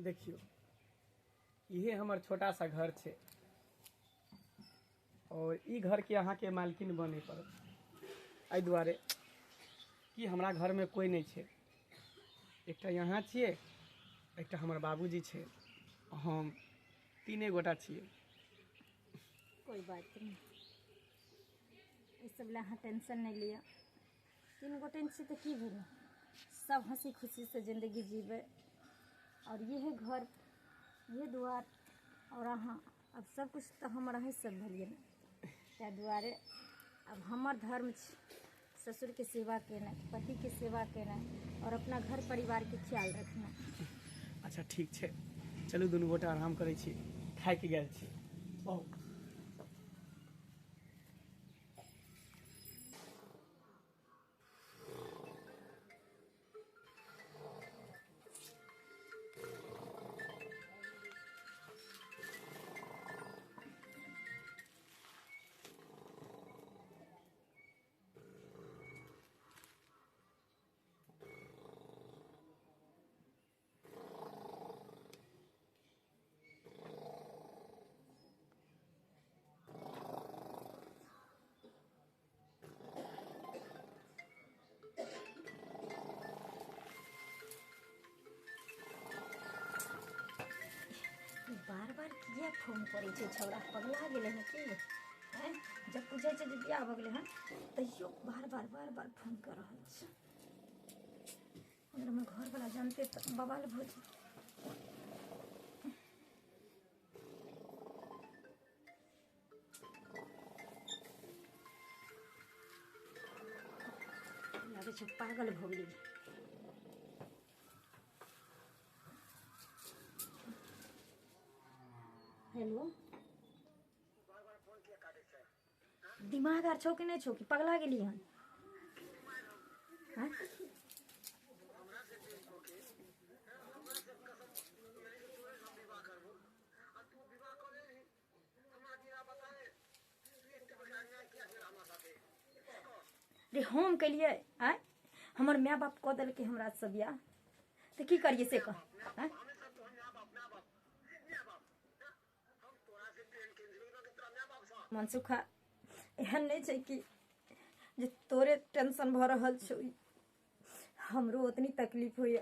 देखियो इहे हमर छोटा सा घर छे और ई घर के अहाँ के मालकिन बने पड़त एहि दुआरे कि हमरा घर में कोई नहीं छे। एकटा यहाँ छिए, एकटा हमर बाबूजी छे, हम तीने गोटा छिए। कोई बात नहीं, ये सब ला अहाँ टेंशन नहीं लिया। 3 गोटे से तो की भेल, सब हंसी खुशी से जिंदगी जीवे। और ये है घर, ये द्वार और अहाँ अब सब कुछ तो हमारा ही सब भलिए तै दुआरे अब हमार धर्म ससुर के सेवा केना, पति के सेवा केना और अपना घर परिवार के ख्याल रखना। अच्छा ठीक छे, चलू दुनू गोटा आराम करे छी, खाए के गेल छी। बहुत बार बार किया फोन करे छे, छौड़ा पगला गेले है कि हैं? जब पूछे छे जे बियाह भ गेले हन तैयो बार बार फोन कर रहल छे। अगर हमर घर वाला जानते तो बवाल भ जाए। लगे छे पागल भ गेली। हेलो, दिमाग आर छौ कि नहीं छौ कि पगला गेली हन? हाँ? रे हम कलिए आय, हमर माय बाप कह दिल के हमरा से बियाह, तो की करिए से कह। हाँ? मनसुखा एहन नहीं छे कि जे तोरे टेंशन भ रहल छौ, हमरो उतनी तकलीफ हुई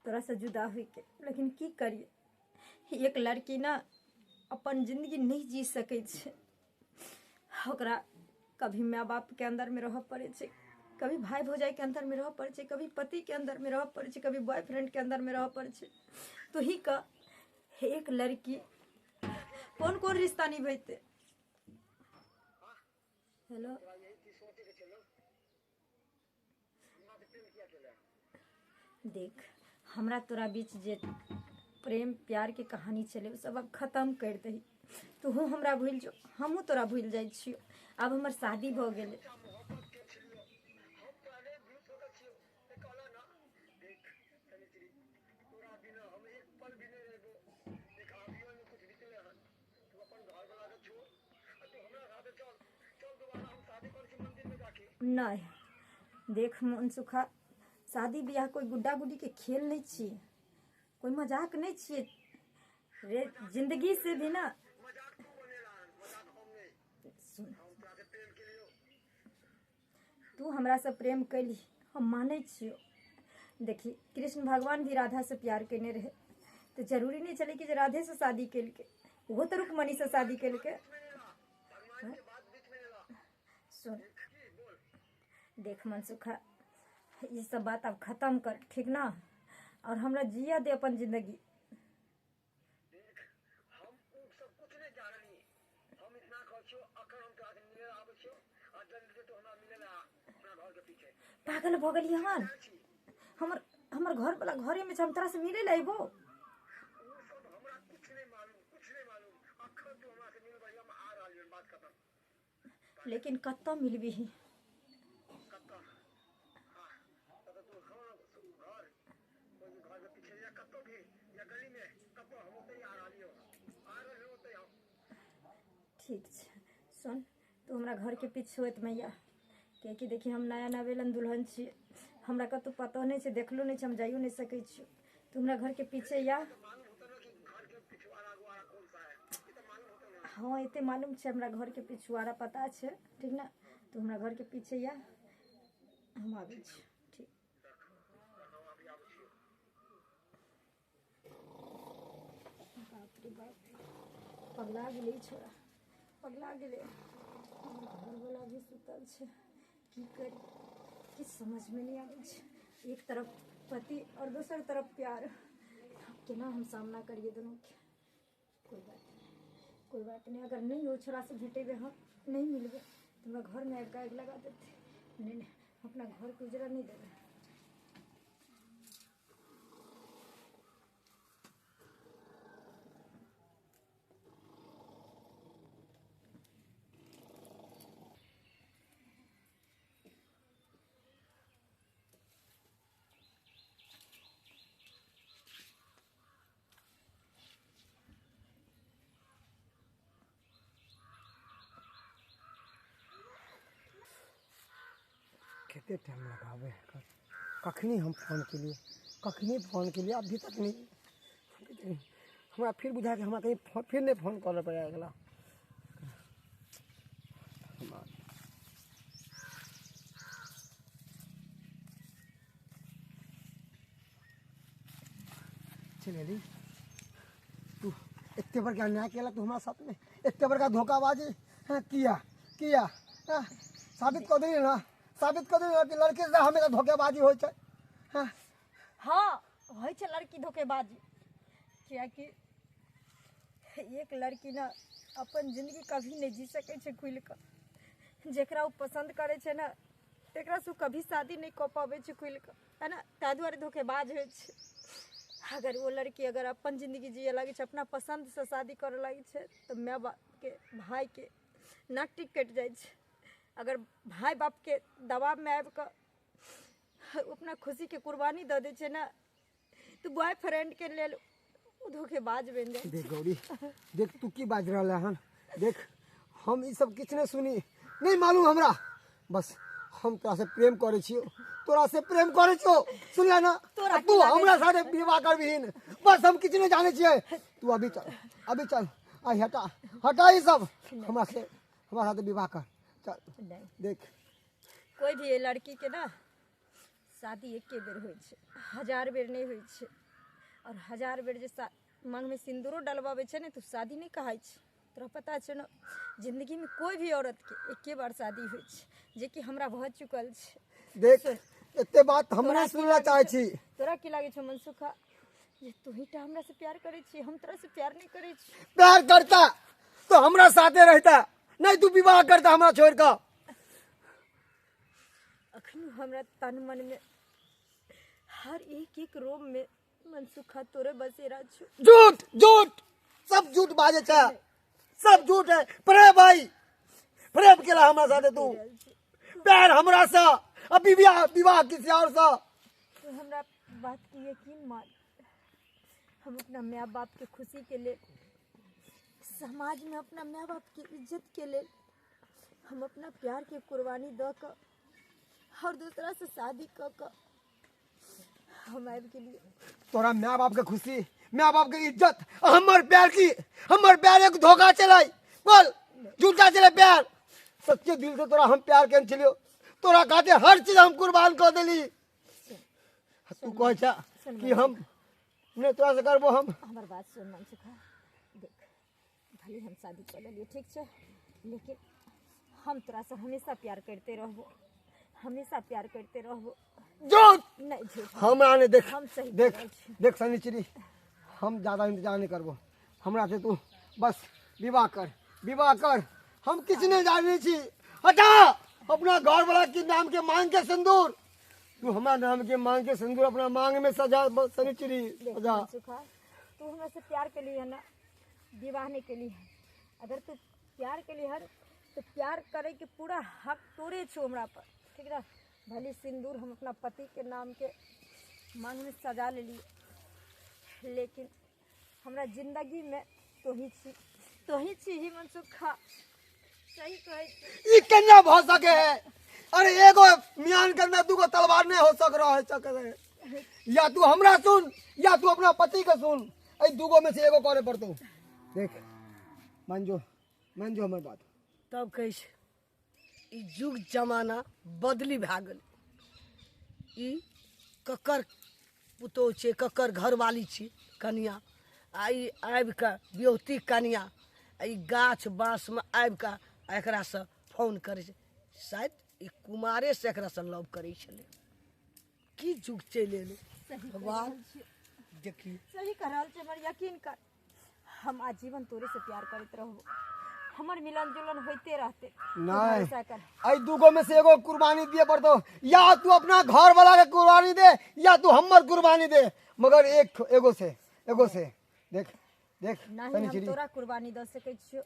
तोरा से जुदा हुई के, लेकिन की करिए। एक लड़की ना अपन जिंदगी नहीं जी सके छे, ओकरा कभी माँ बाप के अंदर में रह पड़े छे, कभी भाई भौजाई के अंदर में रह पड़े छे, कभी पति के अंदर में रह पड़े छे, कभी बॉयफ्रेंड के अंदर में रह पड़े छे। तो ही का एक लड़की कौन कौन रिश्ता निभाते। हेलो, देख हमरा तोरा बीच जे प्रेम प्यार के कहानी चले वो सब अब खत्म कर दही। तू हमरा भूल जो, हमहू तोरा भूल जाए छियो। अब हमर शादी भ गेले। नहीं देख मनसुखा, शादी ब्याह कोई गुड्डा गुड्डी के खेल नहीं छिए, कोई मजाक नहीं छिए रे। जिंदगी से भी ना सुन, तू हमरा से प्रेम कैली, हम माने छियो। देखी कृष्ण भगवान भी राधा से प्यार करने रहे, तो जरूरी नहीं चले कि राधे से शादी कैल के, वो तो रुक्मणी से शादी कैल के। सुन देख मनसुखा, ये सब बात अब खत्म कर, ठीक ना? और हमरा जिया दे अपन जिंदगी। पागल भ गेली हन, हमर घर वाला घरे में हम तोरा से मिले लाइबो। लेकिन कत्ता मिलबी ही? ठीक है सुन, तू हमरा घर के पीछे होत मैया, कि देखी हम नया नवेलन दुल्हन छी, हमरा कतौ पता नहीं छे, देखलो नहीं छे, हम जाइयो नहीं सके छी। तू हमरा घर के पीछे या हाँ एते मालूम छे हमरा घर के पिछुआरा पता छे ठीक ना तो हमरा घर के पीछे या हम आबै छी ठीक बाप रे बाप पगला गेलै छोरा पगला गेलै घर वाला भी सुतल छे की करी किछ समझ में नहीं आबै छे एक तरफ पति और दूसर तरफ प्यार केना हम सामना करिए दोनों के कोई बात नहीं अगर नहीं हो छोरा से भेटेबे हम नहीं मिलबे तो हमरा घर में आग लगा देते नहीं अपना घर को उजरा नहीं देबे कितने टाइम लगावे कखनी हम कखनी फोन के लिए अभी तक नहीं हमारा फिर बुझा कि हमारा कहीं फिर नहीं फोन कर पड़ा अगला चले तू इतने बार क्या अन्याय किया तू हमारे साथ में इतने बार का धोखाबाजी हाँ किया हाँ, साबित कर दी ना साबित कर दी कि लड़की से हमें धोखेबाजी हो हाँ हाँ होइ छे लड़की धोखेबाजी क्या कि एक लड़की ना अपन जिंदगी कभी नहीं जी सके छे खुल कर जेकरा पसंद करे छे ना तेकरा से कभी शादी नहीं कर पावे छे खुल कर है ना ताहि दुआरे धोखेबाज होइ छे अगर वो लड़की अगर अपन जिंदगी जिए लगे छे अपना पसंद से शादी करे लगे छे तो माँ बाप के भाई के नाक टिक कट जाए छे अगर भाई बाप के दबाव में आब कर अपना खुशी के कुर्बानी दे दे छे ना तो बॉयफ्रेंड के लेल धोखेबाज बन जाए देख गौरी देख तू की बाज रहा हन देख हम ई सब किछ ने सुनी नहीं मालूम हमरा बस हम तोरा से प्रेम करे छियो तोरा से प्रेम करे छियो सुनला ना तू हमरा साथे विवाह करबिहिन बस हम किछ ने जाने छिए तू अभी चल आई हटा ई सब हमरा साथे विवाह कर चल देख कोई भी लड़की के ना शादी एक बेर होइ छे 1000 बेर नहीं होइ छे और 1000 बेर जे मांग में सिंदूरो डलवावे छे ने तो शादी नहीं कहाई छे तोरा पता छे ना जिंदगी में कोई भी औरत के एक बार शादी होइ छे जे कि हमरा भ चुकल छे देख एते बात हम नहीं सुनना चाहे छी तोरा की लागे छे मनसुखा ये तू ही हमरा से प्यार करे छी हम तोरा से प्यार नहीं करे छी प्यार करता तो हमरा साथे रहता नहीं तू विवाह करता हमरा छोड़ कर अखनी हमरा तन मन में हर एक रोम में मनसुखा तोरे बसेरा छु झूठ सब झूठ बाजे छे सब झूठ है प्रेम केला हमरा साथे तू प्यार हमरा से अभी विवाह किसी और से तो हमरा बात की यकीन मान हम अपना माँ बाप के खुशी के लिए समाज में अपना माँ बाप की इज्जत के लिए हम अपना प्यार के कुर्बानी द कर और दूसरा से शादी कर हमारे के लिए तोरा माँ बाप के खुशी माँ बाप के इज्जत हमर प्यार एक धोखा चलाई बोल झूठा चले प्यार सच्चे दिल से तोरा हम प्यार कर चलियो तोरा खाते हर चीज हम कुर्बान कर देली तू कह छा कि हम ने तोरा से करबो हम हमार बात सुन मनसुखा देख भले हम शादी कर लिए ठीक छे लेकिन हम तोरा से हमेशा प्यार करते रहबो झूठ नहीं झूठ हमरा ने देख हम सही देख सनिचरी हम ज्यादा इंतजार नहीं करबो हमरा से तू बस विवाह कर हम किसी ने जाने छी हटा अपना घर वाला के नाम के मांग के सिंदूर तू हमारा नाम के मांग के सिंदूर अपना मांग में सजा सनिचरी सजा तू हमरा से प्यार के लिए है ना विवाह नहीं के लिए है अगर तू प्यार के लिए है तो प्यार करे के पूरा हक तोरे छो हमरा पर ठीक ना भले सिंदूर हम अपना पति के नाम के मांग में सजा ले लिए लेकिन हमरा जिंदगी में तो ही छी ही मनसुखा सही कहे ई केना भ सके है अरे एगो मियान के में दूगो तलवार नहीं हो सक रहा है या तू हमरा सुन या तू अपना पति के सुन ए दूगो में से एगो करे पड़तो देख मंजू मान जो हमर बात। तब कैसे ई जुग जमाना बदली भए गेल। ई ककर पुतोह छै, ककर घरवाली छी कनिया, आ ई आबि कऽ ब्योती कनिया आ ई गाछ बाँसमे आबि कऽ एकरासँ फोन करै छै। शायद ई कुमारे से एकरासँ लव करै छलै। की जुग चलि एलै भगवान। देखी सही कह रहल छै, हमर यकीन कर। हम आजीवन तोरे से प्यार करते रहबो, हमर मिलन जुलन होते रहते। नहीं भरोसा कर। आई दूगो में से एगो कुर्बानी दिए पड़तो, या तू अपना घर वाला के कुर्बानी दे या तू हमर कुर्बानी दे, मगर एगो से देख देख नहीं तनी हम चिड़ी। तोरा कुर्बानी दे सकै छियो,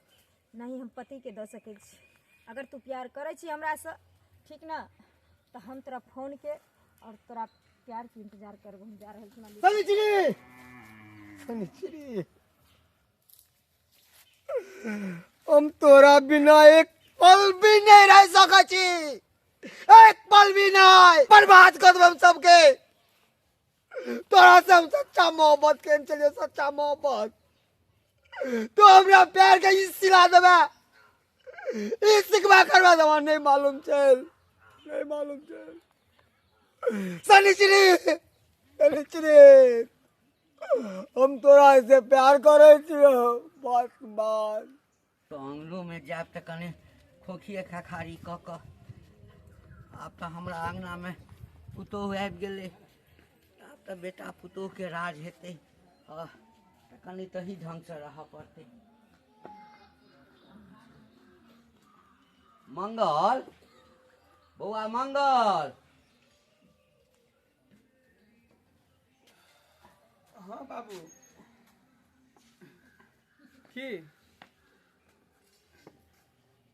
नहीं हम पति के दे सकै छी। अगर तू प्यार करे छी हमरा से, ठीक ना, तो हम तोरा फोन के और तोरा प्यार के इंतजार करबो। हम जा रहल छी। तनी चिड़ी हम तोरा बिना एक पल भी नहीं रह सकै छी, एक पल भी नहीं। बर्बाद कर देब हम सबके। तोरा से हम सच्चा मोहब्बत के चलिए, सच्चा मोहब्बत। तो हमरा प्यार के ई सिला देबे, ई सिखबा करबा देबा। नहीं मालूम चल, नहीं मालूम चल। सनिचरी हम तोरा से प्यार करे छियो, बस बस। तो आंगनो में जाब तो कने खोखिए खखारी क क आब तो हमरा आंगना में पुतोह आबि गेलै। आब तो बेटा पुतोह के राज हेतै। तो कनी तही ढंग से रह पड़तै। मंगल बौआ मंगल। हाँ बाबू की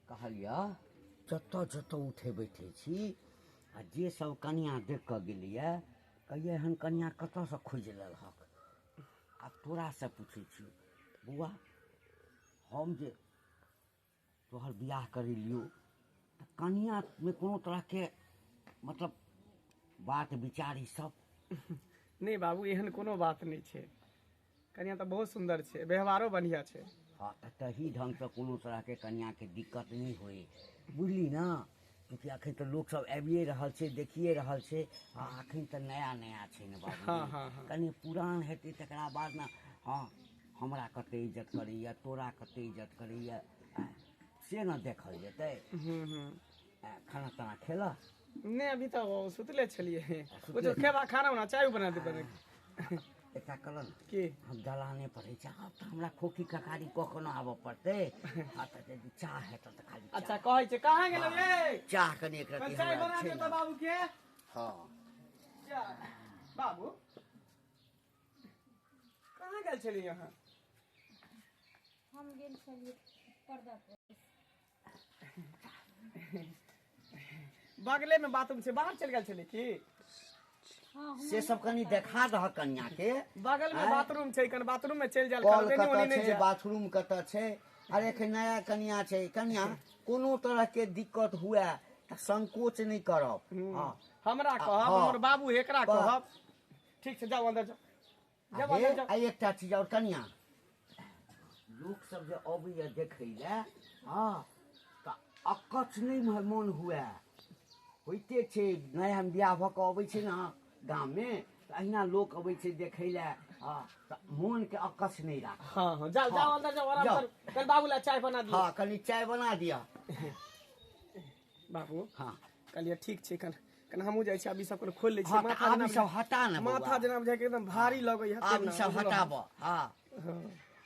कहलिया जत जत उठे बैठे छी आ जे सब कनिया देख कऽ गेलियै, कहिए हन कनिया कतऽसँ खोजि लेलहक। आ तोरा से पूछै छी बौआ, हम जे तोहर बियाह करेलियौ तऽ कनियामे कोनो तरहके मतलब बात विचार ई सब? नहीं बाबू एहन कोनो बात नहीं छै। कनिया तो बहुत सुंदर छै, व्यवहारो बढ़िया छै। हाँ तऽ तही ढंग से कोनो तरहके कनियाके दिक्कत नहीं होए, बुझली ना। क्योंकि अखन तो लोग सब आबिए रहल छै, देखिए रहल छै। आ अखन तो नया नया छै ने बाबू। हाँ हाँ हाँ। कनी पुरान हेतै तकरा बाद ना। हाँ हमरा कते इज्जत करैया, तोरा कते इज्जत करैया, से ना देखल जेतै। खाना ताना खेला? नहीं अभी तो सुतले छलिए। कुछ खेबा खाना बना, चाय बना दे बने। एकटा कलन की हम दलाने पड़े छै। आब तऽ हमरा खोखी ककारी कखनो आबऽ पड़तै। आ तऽ यदि चाह हेतऽ तऽ खाली अच्छा कहै छै कहाँ गेलो ये? चाह कनी एक रत्ती चाय हमरा बना छै दे ने। तो बाबू के। हाँ बाबू कहाँ गेल छली यहाँ? हम गेल छलिए पर्दा पर। बगले में बाथरूम से बाहर चल गेल छली की? से सब कनी देखा दह कन्या के। बगल में बाथरूम छै, कन बाथरूम में चल जाल कल कर देनी ओनी कतऽ नहीं छै, जा। बाथरूम कतऽ छै? अरे एखन नया कन्या छै। कन्या कोनो तरह के दिक्कत हुए तऽ संकोच नहीं करब। हाँ हमरा कहब, हाँ। हमर बाबू एकरा कह। कहब। ठीक छै जाओ अंदर जाओ। जाओ हे, अंदर जाओ। आ एकटा चीज और कन्या, लोक सब जे अबैया देखै लए, हाँ तऽ अकछ नहीं मन हुए। होइते छै नया बियाह भऽ कऽ अबै छै ने गाम में, तऽ अहिना लोक अबै छै देखै लए। हाँ तऽ मोन के अकछ नहीं राख। हाँ हाँ जाओ जाओ अंदर जाओ, आराम जाओ। कर। कल बाबू ला चाय बना दियो। हाँ कनी चाय बना दिया। बाबू हाँ कहलिए ठीक छै, कन हमहूँ जाइ छी। अभी सब खोल लै छी। हाँ तऽ आब ई सब हटा ने बौआ। माथा जना बुझाइ के एकदम भारी लगै है। आब ई सब हटाब। हाँ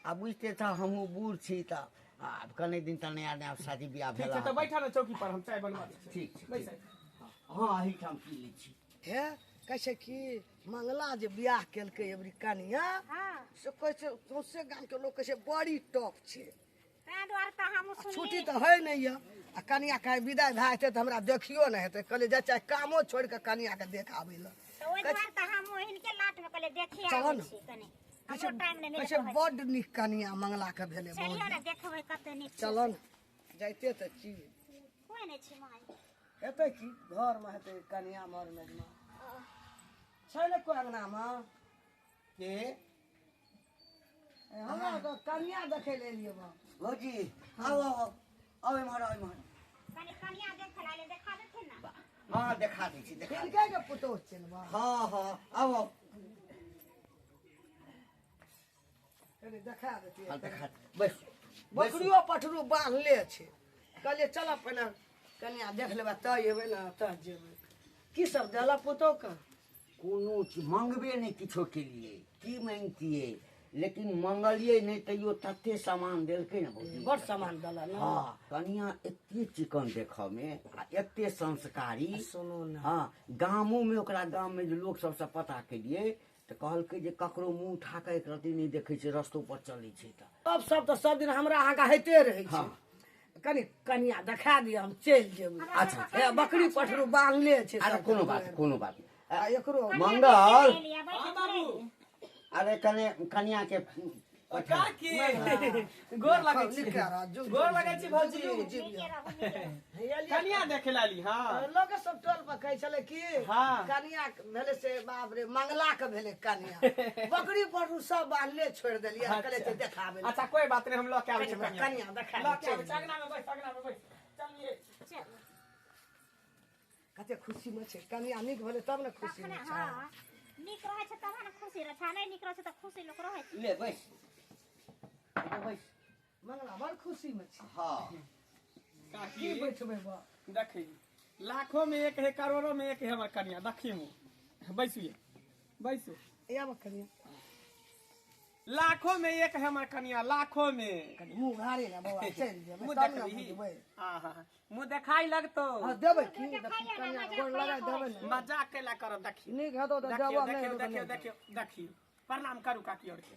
आ बुझते था हमहूँ बूढ़ छी तऽ आब कने दिन तऽ नया नया शादी बियाह ठीक भेला। छै तो बैठा ना चौकी पर, हम चाय बनवा दै छी। ठीक छै, बैस। हाँ एहिठाम पी लै छी। हे कैसे कि मंगला जे बियाह केलकै एबरी कनिया, से कहै छै सौंसे गाम के लोग कहै छै बड़ी टॉप छै। छुट्टी तो है नहीं है। आ कनिया कहीं विदाई भए जेतै तऽ हमरा देखियो नहीं हेतै। कहलिए जा चाहे कामो छोड़ के कनिया के देख आबै लए। चलो ना। कैसे बड़ निक कनिया मंगला के भेले। चलो ना जाइते तऽ छी। हेतै की घर में हेतै कनिया मर में छै ने कोई अंगना में? के हमरा तो कन्या देखे ले लिए बा भौजी आओ आओ आओ इम्हर आओ इम्हर हाँ देखा दै छी देखा दै छी। किनके के पुतोह छै ने बा हाँ हाँ आओ आओ अरे देखा देती हाँ देखा बैस बकरियो पठरू बांधले छै कहलिए चल पहिने कन्या देख लेबा तब एबै ना तब जेबै की सब देला पुतोह का कोनो चीज मंगबे नहीं किछो के लिए की मांगतिए लेकिन मंगलिए नहीं तैयो तते सामान देलकै ना भौजी बड़ सामान देला ना हाँ कनिया एते चिकन देखऽ में आ एते संस्कारी सुनू ना हाँ गामो में ओकरा गाम में जे लोग सबसे पता केलिए तो कहलकै जे ककरो मुंह उठा के एक रति नहीं देखै छै रस्तो पर चलै छै त तब सब तो सब दिन हमरा अहाँ का होइते रहै छै हाँ। कनी कनिया देखा दिय हम चलि जेबै अच्छा ए, बकरी पठरू बांधले छै अरे कोनो बात आ एकरो मंगल अरे कनिया के काकी गोर लगै छी गोर लगै छी भौजी कनिया कनिया देखे लाली हाँ लोग सब टोल पर कहै छले कि हाँ। कनिया भेले से बाप रे मंगला के भेले कनिया बकरी पठरू सब बांधले छोड़ देलिए कहले ते देखाबे अच्छा कोई बात नहीं हम लोग के आबै छी कनिया देखा लोग के आबै छी अगना में बैठ चलिए कते खुशी में छै कनिया नीक भेले तब ने खुशी में छै नीक रहै छै तब ने खुशी रहै छै नहीं नीक रहै छै त खुशी लोक रहै छै ले बैस बैस मंगला बड़ खुशी में छै हाँ काकी की बैठबै बा देखी लाखों में एक है करोड़ों में एक है हमार कन्या देखी मु बैसिए बैसो या कनिया लाखों में एक है हमार कन्या लाखों में कनी मुंह घारे ना बाबा चल जेबै मुंह तब ना देखली बुझबै आहा मुंह देखाई लगतो हां देबै की कनिया गोड़ लगा देबै ना मजाक केला करब देखी नीक हेतौ त देखियो जवाब नहीं देखियो हेतौ देखियो देखियो देखियो प्रणाम करू काकी और के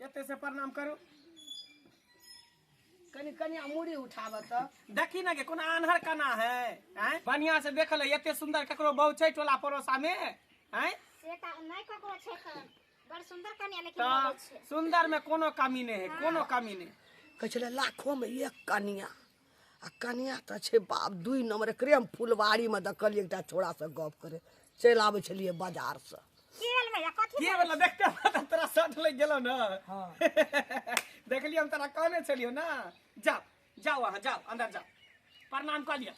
एते से प्रणाम करू कनी कनिया मुड़ी उठाबे त देखी ना के कोनो आन्हर कना है हैं बढ़िया से देख ले एते सुंदर ककरो बहु छै टोला पड़ोसा में हैं से त नहीं ककरो छै त बड़ सुंदर कन्या लेकिन तो बोलै छै सुंदर में कोनो कमी नहीं है कोनो कमी नहीं कहै छले लाखों में एक कनिया आ कनिया त छै बाप 2 नंबर एकरे हम फुलवारी में देखलिए एकटा छोड़ा से गप करे चल आबै छलिए बाजार से की भेल भैया कथी के वाला देखते तेरा शर्ट लग गेलो ना हाँ। देखलिए हम तेरा कहने चलियो ना जाओ जाओ वहां जाओ अंदर जाओ प्रणाम कर लिया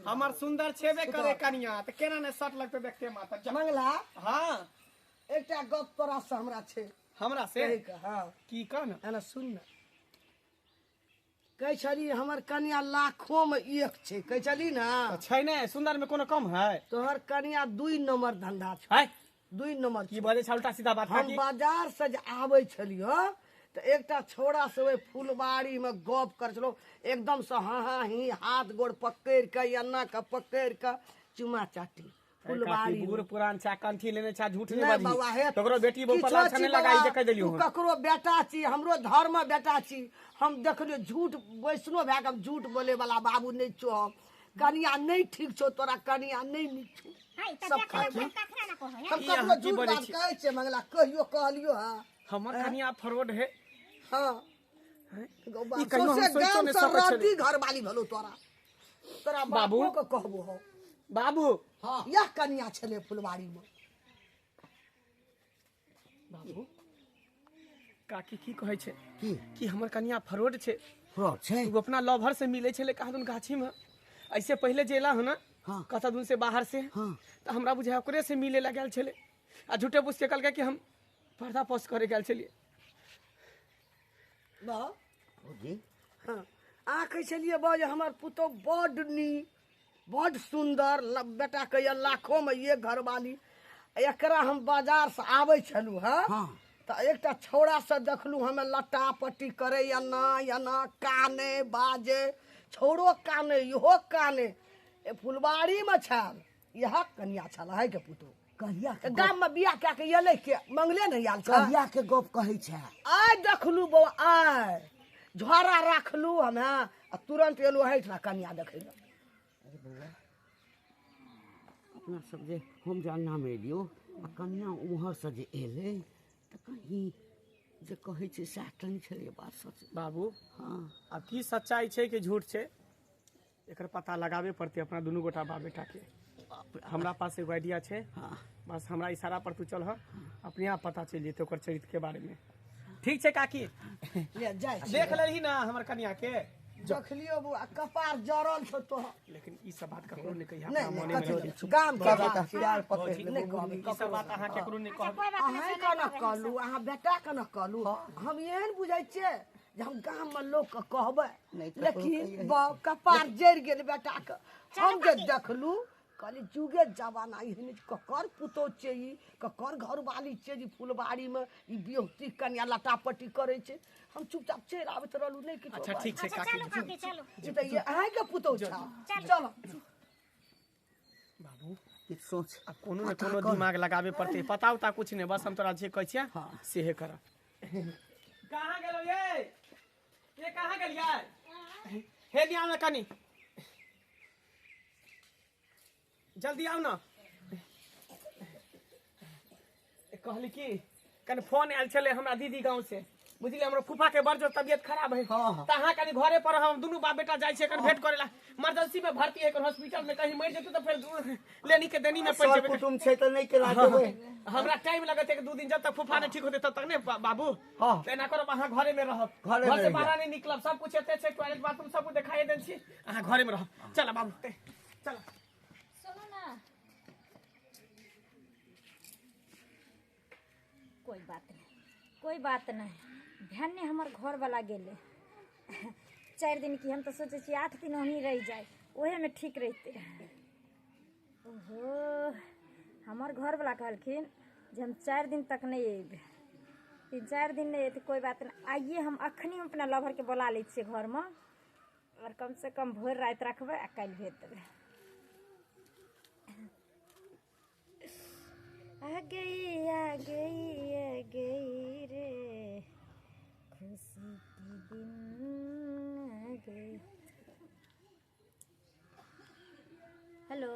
हमर सुंदर छेबे करे कनिया त केना ने शर्ट लगते देखते माता जा मंगला हां एकटा गप तोरा से हमरा छै हमरा से कहि के हां की कहन एना सुन न कहै छली हमर कनिया लाखों में एक छै कहै छली ना छै ने सुंदर में कोनो कम है तोहर कनिया 2 नंबर धंधा छै है 2 नंबर की बजे छ उल्टा सीधा बात हम काकी बाजार से जे आबै छलियो तो एकटा छोड़ा से ओहि फुलबाड़ी में गप कर छलो एकदम से हाँ ही हाथ गोड़ पकड़ के एना के पकड़ के चुमा चाटी फुलबाड़ी बूढ़ पुरान छा कंठी लेने छा झूठ नहीं नहीं बाबा बाजी हे तोकरो बेटी बो किछो पला छी छने बाबा, लगाई जे कह देलियो तू ककरो बेटा छी हमरो धर्म बेटा छी हम देखलियो झूठ वैष्णो भए के हम झूठ बोले वाला बाबू नहीं छो हम कनिया नहीं ठीक छो तोरा कनिया नहीं नीक छो हाय त सब देख खाती। कखरा ना कहै हम ई ककरो अहाँ की झूठ बोलै बात छी? कहै छै मंगला कहियो कहलियो हां हमर कनिया फरवड है हाँ ई गौबा कहियो हम सोचे सोचियो गाम नहीं से सकै राती छलियै। घर वाली भलो तोरा तोरा बाबू। बाबू के कहबो हो बाबू हाँ यह कन्या छले फुलवारी में बाबू काकी की कहै छै की कि हमर कनिया फरवड छै फ्रॉड छै तू अपना लवर से मिले छले कहा गाछी में ऐसे पहले जेला हो ना हाँ। कथा दून से बाहर से हाँ। तो हमरा बुझाय ओकरे से मिले ला गेल छले आ झूठे पूछ के कहलकै कि हम पर्दा पोस्ट करे गेल छलिए बा भौजी हाँ आ कह छलिए बा जे हमर पुतो बड नी बड सुंदर बेटा कहिया लाखों में ये घर वाली एकरा हम बाजार से आबै छलू हाँ हाँ। तो एकटा छौड़ा से देखलू हमें लट्टा पट्टी करे एना एना काने बाजे छौड़ो काने इहो काने ए फुलबाड़ी में छल यह कन्या छल है के पुतो कहिया के गाम में बियाह कए के एलै के मंगले नहीं आयल छ कहिया के गप कहै छै आय देखलू बौआ आय झोरा रखलू हमे आ तुरंत एलू है कन्या देखे ला अपना सब जे हम जे अन्ना में एलियो आ कन्या उम्हर से जे एलै तऽ कहीं जे कहै छै सएह तऽ नहि छलै बात सच बाबू हाँ अब की सच्चाई छै कि झूठ छै एकर पता लगाबे पड़ते अपना दुनू गोटा बाप बेटा के हमरा पास एगो आइडिया छै हाँ बस हमरा इशारा पर तू चल ह अपने आप पता चल जेते ओकर चरित्र के बारे में। ठीक छै काकी, ले जाय देख लेही ना हमर कन्या के। देखलियो बुआ कपार जरल छौ तो। लेकिन ई सब बात ककरो नहीं कही, नहीं, अपना मने नहीं, में कथी रखी। गाम के बात प्यार पकड़ नहीं कहबे ई सब बात अहाँ केकरो नहीं कहब। कोई बात नहीं, अहाँ के न कहलू, अहाँ बेटा के न कहलू, हम एहन बुझै छियै जे हम गाम में लोग के कहबै, लेकिन कपार जरि गेल बेटा के। हम जे देखलू कहली जुगे जमाना एहन ककर पुतौ छै, ई ककर घरवाली छै जे फुलबाड़ी में ई बियोहती कन्या लटापटी करे छै। हम चुपचाप चलि आबैत रहलू, नहीं किछो। अच्छा ठीक छै अच्छा काकी। चलो काकी चलो। ई त ये अहाँ के पुतौ छै। चलो बाबू किछु सोच। अब कोनो न कोनो दिमाग लगाबे पड़ते, पता उता कुछ नहीं, बस हम तोरा जे कहै छियै सेहे कर। कहाँ गेलो ये कहाँ गेलियै? हे निया में कनी जल्दी आओ ना। कहली कि कनी फोन आयल छले हमरा दीदी गांव से, बुझलिए हमरा फूफा के बड़ जो तबियत खराब है। त अहाँ कनी घरे पर हम दुनू बाप बेटा जाय छै एकर भेंट करेला। इमरजेंसी में भर्ती है एकर हॉस्पिटल में, कहीं मर जेतै त फिर लेनी के देनी में पड़ जेबै। कुटुम छै त नहीं केला देबै। हमरा टाइम लगत है 2 दिन, जब तक फूफा ने ठीक होते तब तक ने बाबू। तेना करब, अहाँ घरे में रहब, घरे घर में से रहिए। बाहर नहीं निकलब, सब कुछ एते छै, टॉयलेट बाथरूम सब कुछ दिखाई दे छी। अहाँ घरे में रहब। चल बाबू चल। सुनो ना, कोई बात नहीं, कोई बात नहीं। ध्यान ने हमार घर वाला गेले 4 दिन की, हम तो सोचे छी 8 दिन वहीं रह जाए, ओहे में ठीक रहते। ओहो, हमार घर वाला कहलखिन जे हम 4 दिन तक नहीं अबे, 3-4 दिन नहीं अते कोई बात नहीं। आइए हम अखनी हम अपना लवर के बुला ले छियै घर में, और कम से कम भोर रात रखबै आ काल्हि भेज देबै। आ गई रे खुशी की दिन आ गई। हेलो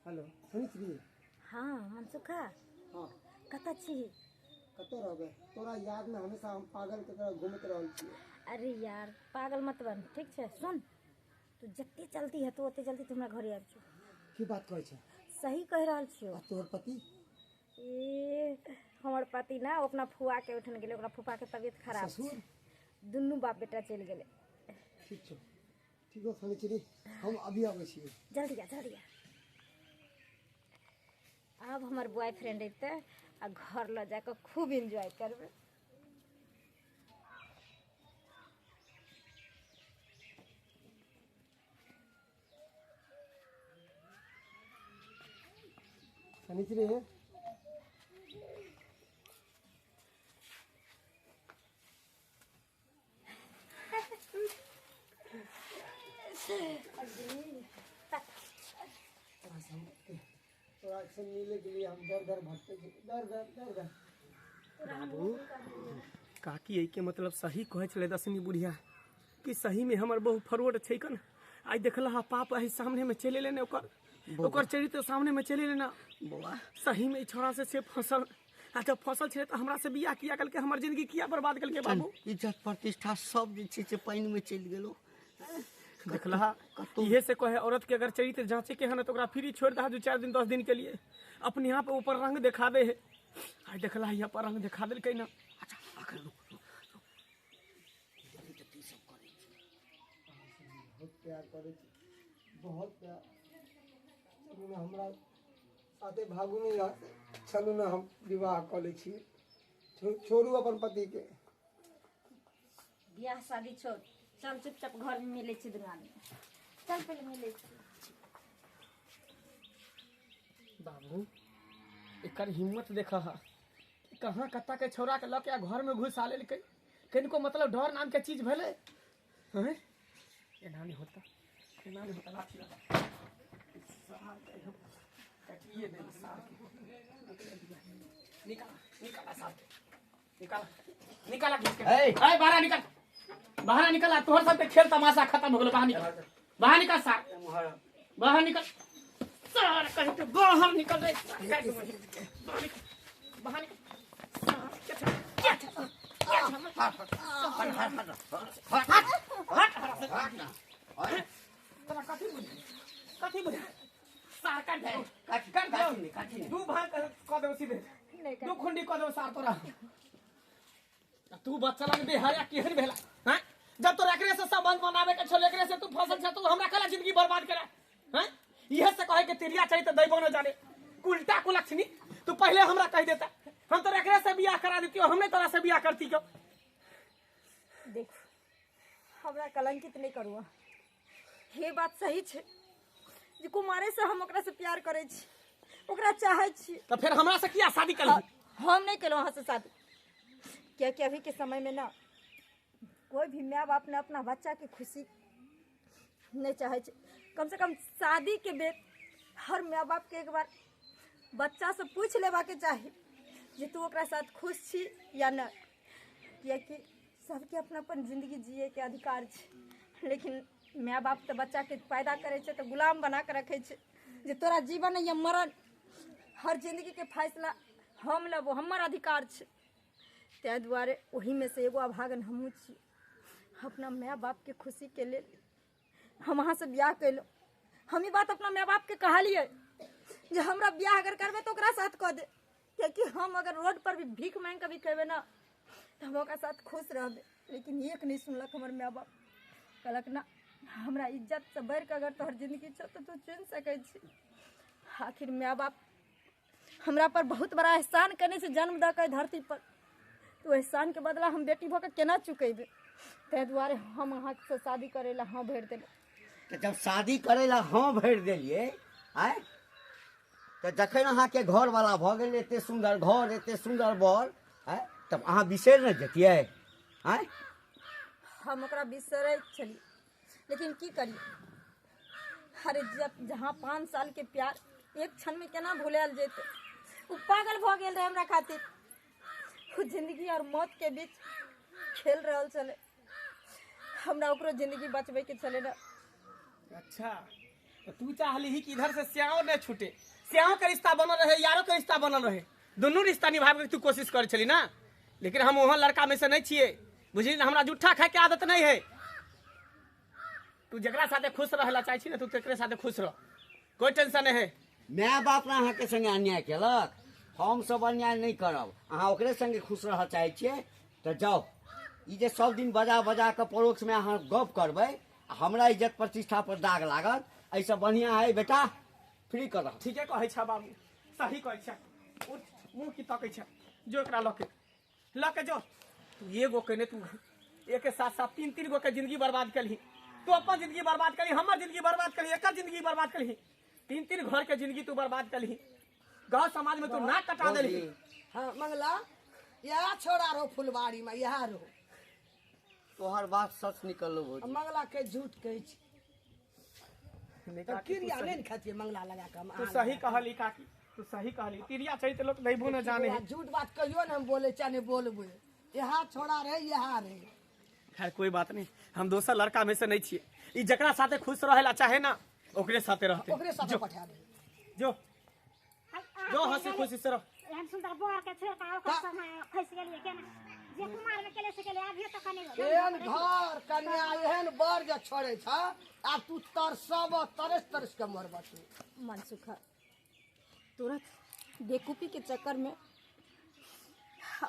हेलो सुनी छी? हाँ मनसुखा, हाँ कतऽ छी? कतौ रहबै? तोरा याद में हमेशा हम पागल के तरह घूमत रहल छी। अरे यार पागल मत बन, ठीक छै? सुन, तू जते जल्दी है तो ओते जल्दी तू हमरा घरे आबि जो। की बात कहै छै? सही कह रहल छियो। तोहर पति? ए हमर पति ना ओ अपना फुआ के उठन गेले, ओकरा फूफा के तबियत खराब छै, ससुर? दुनू बाप बेटा चलि गेले। ठीक छौ, ठीक हो सुनी, हम अभी आबै छी। जल्दी आ जल्दी आ। अब हमर बॉयफ्रेंड एते आ घर ल जाकर खूब एंजॉय करबे। शनिचरी तोरा से मिले के लिए हम दर भटके छी, दर। बाबू काकी एहि के मतलब सही कहै छलै दसमी बुढ़िया कि सही में हमर बहु फरवर्ड छै कन। आई देखला हा पाप एहि सामने में चले ले ने, ओकर चरित्र सामने में चले ले ना। सही में छोरा से फसल, आ जब फसल छे तो हमरा से बियाह किया कल के, हमर जिंदगी किया बर्बाद कल के बाबू। इज्जत प्रतिष्ठा सब जे छै पानी में चलि गेलो। देखला हा इहे से कहे औरत के अगर चरित्र जांचे के है ना तो ओकरा फ्री छोड़ दे 2-4 दिन 10 दिन के लिए, अपने यहाँ पे ऊपर रंग दिखा दे है। आई देखला यहाँ पर रंग दिखा दिल ना। अच्छा अखन रुक बहुत प्यार करे छी, बहुत प्यार। चलू ना हमरा साथे भागू नहीं रह, चलू ना हम विवाह कर ले छी। छोड़ू अपन पति के। बियाह शादी छोड़, चल चुपचाप घर में मिले छी दुनू आदमी। चल पहले मिले छी। बाबू एकर हिम्मत देखा हा, कहाँ कत्ता के छोरा के लके घर में घुसा ले कनको मतलब डर नाम के चीज भेले हैं? एना नहीं होता, एना नहीं होता। लाठी लगा सार के हम कटिए दे सार के। निकाला सार के, निकाला खींच के। ए बाहर निकल, बाहर निकल। तोहर सब के खेल तमाशा खत्म हो गेल। बाहर निकल, बाहर निकल सार, बाहर निकल सार, कहीं तो बाहर निकल रे, बाहर निकल। कथी बुझे सार काट दे काटी नहीं। दू भाग क दे सीधे नहीं कर दू खुंडी क दे सार तोरा तू बच्चा लग बेहाया केहन भेला हैं जब तो एकरे से संबंध बनावे के छोले एकरे से तू फसल छ तू हमरा कला जिंदगी बर्बाद करे हैं इहे से कहे के तिरिया चाहिए तो दैबो न जाने उल्टा को लक्ष्मी तू पहले हमरा कह देता हम तो एकरे से बियाह करा देती हमने तोरा से बियाह करती क्यों देख हमरा कलंकित नहीं करूँ ये बात सही छे जे कुमारे से हम ओकरा से प्यार करे छी ओकरा चाहे छी तो फिर हमरा से किया शादी कर हम नहीं केलो वहाँ से शादी क्या कि अभी के समय में ना कोई भी माँ बाप ने अपना बच्चा की खुशी नहीं चाहे छे कम से कम शादी के बेद हर माँ बाप के एक बार बच्चा से पूछ लेवा के चाही जे तू ओकरा साथ खुश छी या न कियाकि सबके अपना अपन जिंदगी जिए के अधिकार छे लेकिन माँ बाप तो बच्चा के पैदा करे छे तो गुलाम बना के रखे छे जे तोरा जीवन या मरण हर जिंदगी के फैसला हम लेबो हमर अधिकार छे तै दुआरे वही में से एगो अभागन हमहूँ छी अपना माँ बाप के खुशी के लिए हम वहाँ से ब्याह कैलो हम ही बात अपना माँ बाप के कहलिए जे हमरा ब्याह अगर करबे तो ओकरा साथ कह दे क्योंकि हम अगर रोड पर भी भीख मांग के भी खेबे ना तो हम ओकरा साथ खुश रहबे लेकिन एक नहीं सुनलक हमर माँ बाप कहलक ना हमरा इज्जत से बढ़ के अगर तोहर जिंदगी छ तो तू चुन सकै छी आखिर माँ बाप हमरा पर बहुत बड़ा एहसान करने से जन्म द के धरती पर तो एहसान के बदला हम बेटी भऽ के केना चुकेबे तै दुआरे हम अहाँ से शादी करे ला हाँ भर देले तो जब शादी करे ला हाँ भर दिलिए आय तो जखन अहाँ के घर वाला भ गेल एते सुंदर घर एते सुंदर बर आय तब अहाँ बिसर न जतिए आय हम ओकरा बिसरै छली लेकिन की करिए अरे जब जहाँ 5 साल के प्यार एक क्षण में केना भुलायल जेते वो पागल भ गेल रहे हमरा खातिर वो जिंदगी और मौत के बीच खेल रहल चले हमरा ओकरो जिंदगी बचबे के चले ना अच्छा तो तू चाहली ही कि इधर से श्याओ न छूटे श्याओ का रिश्ता बनल रहे यारो का रिश्ता बनल रहे दोनों रिश्ता निभावे के तू कोशिश कर चली ना लेकिन हम वहाँ लड़का में से नहीं छिए बुझली हमरा जूठा खाए के आदत नहीं है तू जकरा साथे खुश रहला चाहे छी ना तू तेकरे साथे खुश रह कोई टेंशन नहीं है माय बाप ने अहाँ के संगे अन्याय केलक हम सब अन्याय नहीं करब अहाँ ओकरे संगे खुश रह चाहे छिए तो जाओ ई जे सब दिन बजा बजा के पड़ोस में अहाँ गप करबै हमरा इज्जत प्रतिष्ठा पर दाग लागत ऐसा बढ़िया है बेटा फ्री कर ठीक है कहै छ बाबू सही कहै छ उठ मुंह की तकै छ जो एकरा लके जो तू एगो कने तू एक के साथ साथ 3 गो के जिंदगी बर्बाद कलही तू अपन जिंदगी बर्बाद कली हमर जिंदगी बर्बाद कली एकर जिंदगी बर्बाद कली 3 घर के जिंदगी तू बर्बाद कली गांव समाज में तू नाक कटा देली हाँ मंगला यहाँ छोड़ा रहो फुलवाड़ी में यहाँ रहो तोहर बात सच निकल अब मंगला के झूठ कहे छी तो क्रिया नहीं खाती मंगला लगा के तू सही कहली काकी तू सही कहली तिरिया चाहिए लोग दैबो न जाने है झूठ बात कहियो ना हम बोले चाहे बोलबे यहाँ छोड़ा रहे यहाँ रहे खैर कोई बात नहीं हम दोसर लड़का में से नहीं छिए ई जकरा साथे खुश रहेला चाहे ना ओकरे साथे रहते ओकरे साथे पठा दे जो हंसी खुशी से रह एहन सुंदर बोर के छोड़ के ओकर संग फंस गेलिए केना जे कुमार में केले से केले अभी तो कने एहन घर कन्या एहन बर जे छोड़े छ आ तू तरसब तरस के मरब तू मनसुखा तुरंत बेकूफी के चक्कर में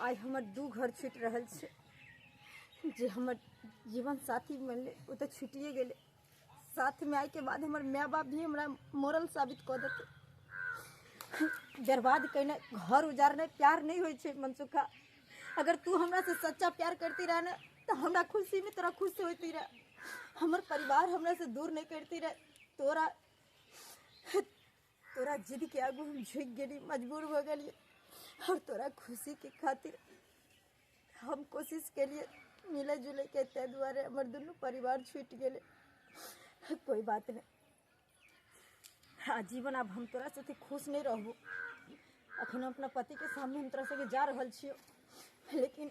आइ हमर 2 घर छूट रहल छे जे हमर जीवन साथी मिलले वो तो छूटिए गेले साथ में आए के बाद हमर माँ बाप भी हमरा मोरल साबित कर देते बर्बाद करने घर उजारने प्यार नहीं होय छे मनसुखा अगर तू हमरा से सच्चा प्यार करती रह ना तो हमरा खुशी में तोरा खुश होती रह हमर परिवार हमरा से दूर नहीं करती रह तोरा जिद के आगू हम झुक गेली मजबूर हो गई और तोरा खुशी के खातिर हम कोशिश के लिए मिले जुले के तै दुआरे हमर दुनू परिवार छूट गेले कोई बात नहीं आजीवन अब हम तोरा साथे खुश नहीं रहबो अखन हम अपना पति के सामने हम तोरा संगे जा रहल छियो लेकिन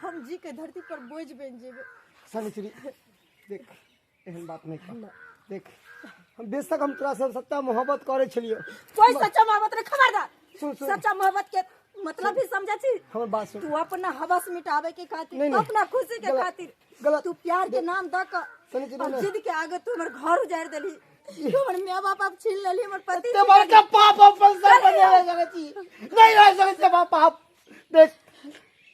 हम जी के धरती पर बोझ बन जेबे सनिश्री देख एहन बात नहीं कर देख हम बेशक हम तोरा से सच्चा मोहब्बत करे छलियो कोई सच्चा मोहब्बत रे खबरदार सुन सच्चा मोहब्बत के मतलब भी समझा छी हमर बात सुन तू अपना हवस मिटावे के खातिर नहीं, नहीं। अपना खुशी के गलत- खातिर गलत। तू प्यार के नाम द सनिश्री और नहीं। जिद के आगे तू हमर घर उजाड़ देली तू हमर माय बाप आप छीन लेली हमर पति ते बड़का पाप अपन सब बने रह सकै छी नहीं रह सकै छै पाप देख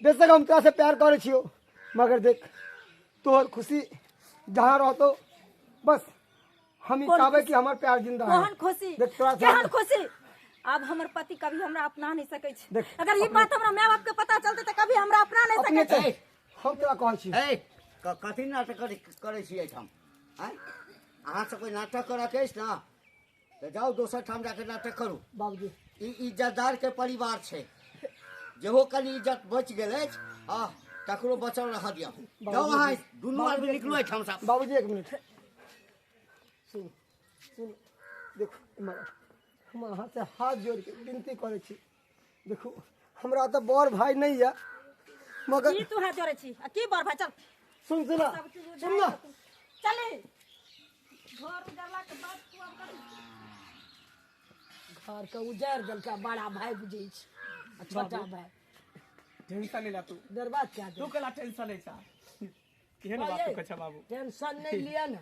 बेशक हम तोरा से प्यार करे छियो मगर देख तोहर खुशी जहाँ रहतो बस हम ही चाहबे कि हमर प्यार जिंदा है कोहन खुशी देख तोरा केहन खुशी अब हमर पति कभी हमरा अपना नहीं सकै छै देख, अगर ई बात हमरा माय बाप के पता चलते त कभी हमरा अपना नहीं अपने सकै छै हम तोरा कहै छी ए कथी नाटक करै छी एहिठाम आँय अहाँ सब कोई नाटक करके अछि ना तो जाओ दोसर ठाम जाके नाटक करू बाबूजी ई इज्जतदार के परिवार छै जेहो कनी इज्जत बच गेल अछि आ तकरो बचल रह दिया जाओ अहाँ दुनू आदमी निकलो एहिठाम से बाबूजी एक मिनट सुन सुन देखो हम अहाँ से हाथ जोड़ के विनती करे छी देखो हमरा तो बड़ भाई नहीं है मगर की तू हाथ जोड़े छी आ की बर भाई चल सुन सुना सुन ना चले घर उजाला के बाद तू अब कथी घर के उजाड़ देलका बड़ा भाई बुझै छै आ छोटा भाई टेंशन नहीं ला तू बर्बाद क्या तू कला टेंशन है सा केहन बात तू कछ बाबू टेंशन नहीं लिया ना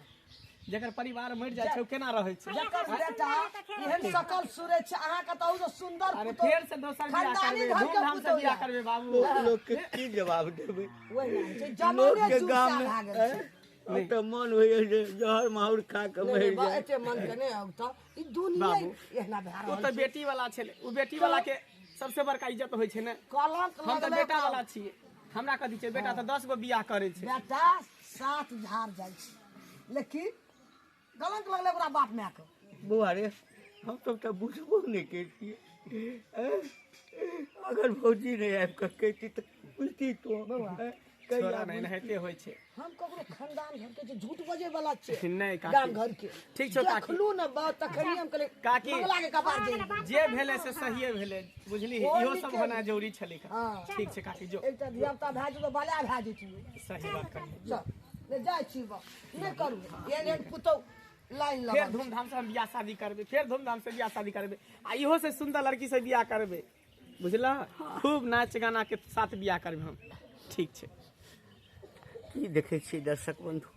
जकर परिवार मर जाय छै केना रहै छै जकर बेटा एहन सकल सुरे छै अहाँ कतौ जो सुंदर अरे पुतौह, फेर से दोसर बियाह खानदानी करबे घर के धूमधाम से पुतौह बियाह या। करबे बाबू लोग के की जवाब देबै ओहि ना छै जमाने के जुग गाम सा में भए गेल छै तो मन होइए जे जहर माहौर खा के मर नहीं, जाए एते मन के नहीं आउता ई दुनिया बाबू, एहना भए ओ रहल तो छै बेटी वाला छले ओ बेटी वाला के सबसे बड़का इज्जत होइ छै ने कलंक हम तो लगले बेटा वाला छियै हमरा कथी छै बेटा तो 10 गो बियाह करे छै बेटा साथ झाड़ जाइ छै लेकिन कलंक लगले ओकरा बाप माय के बौआ रे हम सब तो बुझबो नहीं करतिए अगर भौजी नहीं आबि कऽ कहती तो बुझती तो छोरा नहीं नहते होइ छै हम ककरो खानदान घर के जे झूठ बजे वाला छै नहीं गाम काकी घर के ठीक छौ काकी देखलू न बात तखनी हम कहले काकी बंगला के कपार जे जे भेले से सहिए भेले बुझली इहो सब होना जरूरी छलै का हाँ। ठीक छै काकी जो एकटा धियापुता भए जेतौ बला भए जेतौ सही बात कहली चल ले जाइ छी बा नहीं करू एहन पुतौ लाइन फेर लगा धूमधाम से हम बियाह शादी करबे फिर धूमधाम से बियाह शादी करबे आ इहो से सुंदर लड़की से बियाह करबे बुझला खूब नाच गाना के साथ बियाह करबे हम ठीक छै की देखै छी दर्शक बंधु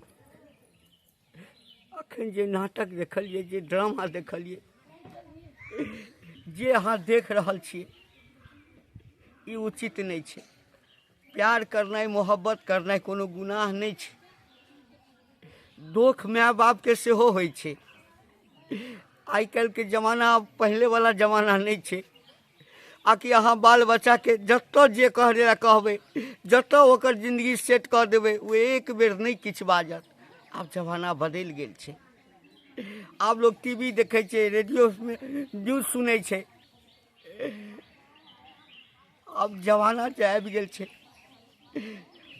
अखन जे नाटक देखलिए जे ड्रामा देखलिए जे अहाँ देख रहल छियै ई उचित नहीं छै प्यार करनाइ मोहब्बत करनाइ कोनो गुनाह नहीं छै दोख माय बाप के सेहो होइ छै आइ काल्हि के जमाना पहले वाला जमाना नहीं छै आकि अहाँ बाल बच्चा के जतऽ जे कहै ला कहबै जतऽ ओकर जिंदगी सेट कऽ देबै ओ एक बेर नहीं किछु बाजत आब जमाना बदलि गेल छै आब लोग टीवी देखै छै रेडियो में न्यूज सुनै छै अब जमाना जे आबि गेल छै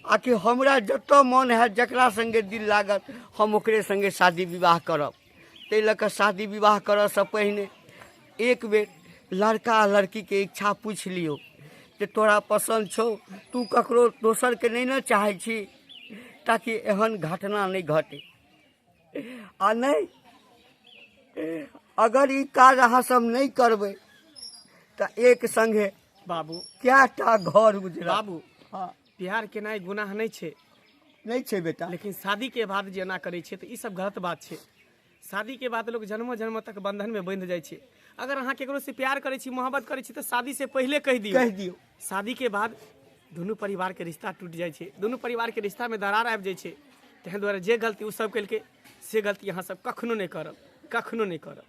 आकि हमरा जतऽ मन हैत जकरा संगे दिल लागत हम ओकरे संगे शादी विवाह करब ताहि लऽ कऽ शादी विवाह करऽसँ पहिने एक बेर लड़का आ लड़की के इच्छा पूछि लियौ जे तोरा पसंद छौ तू ककरो दोसर के नहीं न चाहै छी ताकि एहन घटना नहीं घटे आ नहीं अगर ई काज अहाँ सब नहीं करबै तऽ एक संगे बाबू कएटा घर उजड़ा बाबू प्यार केनाइ गुनाह नहीं छै नहीं छै बेटा लेकिन शादी के बाद जे एना करै छै तऽ ई सब गलत बात छै शादी के बाद लोग जन्मों जन्म तक बंधन में बंध जाइ छै अगर अहाँ केकरो से प्यार करै छी मोहब्बत करै छी तऽ शादी से पहले कहि दियौ शादी के बाद दुनू परिवार के रिश्ता टूट जाइ छै दुनू परिवार के रिश्ता में दरार आबि जाइ छै ताहि दुआरे जे गलती ओ सब केलकै से गलती अहाँ सब कखनो नहीं करब